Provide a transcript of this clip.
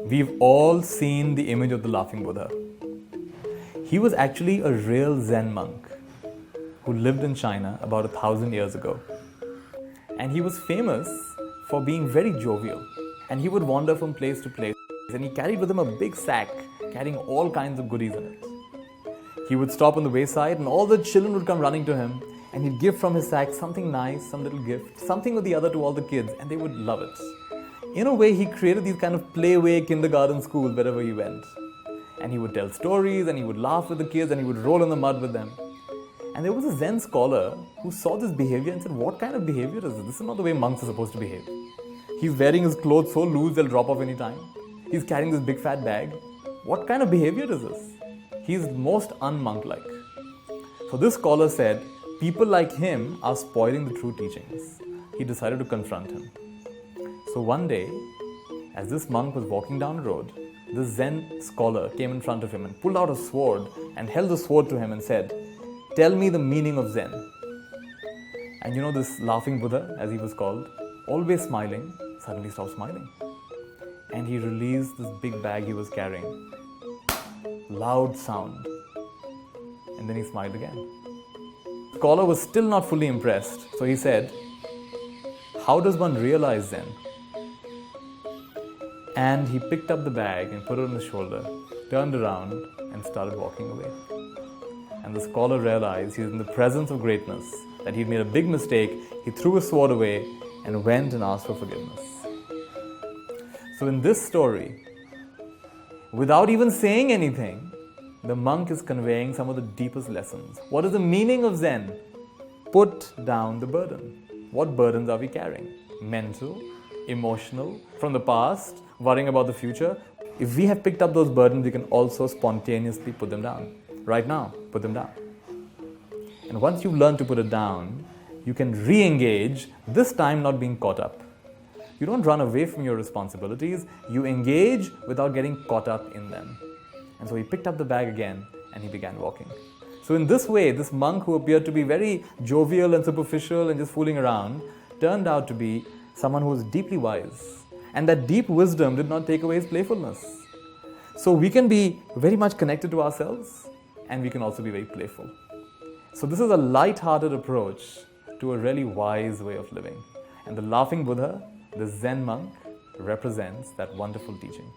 We've all seen the image of the laughing Buddha. He was actually a real Zen monk who lived in China about 1,000 years ago. And he was famous for being very jovial. And he would wander from place to place. And he carried with him a big sack carrying all kinds of goodies in it. He would stop on the wayside and all the children would come running to him and he'd give from his sack something nice, some little gift, something or the other to all the kids, and they would love it. In a way, he created these kind of playway kindergarten schools wherever he went. And he would tell stories and he would laugh with the kids and he would roll in the mud with them. And there was a Zen scholar who saw this behavior and said, what kind of behavior is this? This is not the way monks are supposed to behave. He's wearing his clothes so loose they'll drop off any time. He's carrying this big fat bag. What kind of behavior is this? He's most un-monk-like. So this scholar said, people like him are spoiling the true teachings. He decided to confront him. So one day, as this monk was walking down the road, this Zen scholar came in front of him and pulled out a sword and held the sword to him and said, tell me the meaning of Zen. And this laughing Buddha, as he was called, always smiling, suddenly stopped smiling. And he released this big bag he was carrying. Loud sound. And then he smiled again. The scholar was still not fully impressed. So he said, how does one realize Zen? And he picked up the bag and put it on his shoulder, turned around and started walking away. And the scholar realized he was in the presence of greatness, that he'd made a big mistake. He threw his sword away and went and asked for forgiveness. So in this story, without even saying anything, the monk is conveying some of the deepest lessons. What is the meaning of Zen? Put down the burden. What burdens are we carrying? Mental, emotional, from the past, worrying about the future. If we have picked up those burdens, we can also spontaneously put them down. Right now, put them down. And once you learn to put it down, you can re-engage, this time not being caught up. You don't run away from your responsibilities, you engage without getting caught up in them. And so he picked up the bag again and he began walking. So in this way, this monk who appeared to be very jovial and superficial and just fooling around, turned out to be someone who was deeply wise. And that deep wisdom did not take away his playfulness. So we can be very much connected to ourselves and we can also be very playful. So this is a light-hearted approach to a really wise way of living. And the laughing Buddha, the Zen monk, represents that wonderful teaching.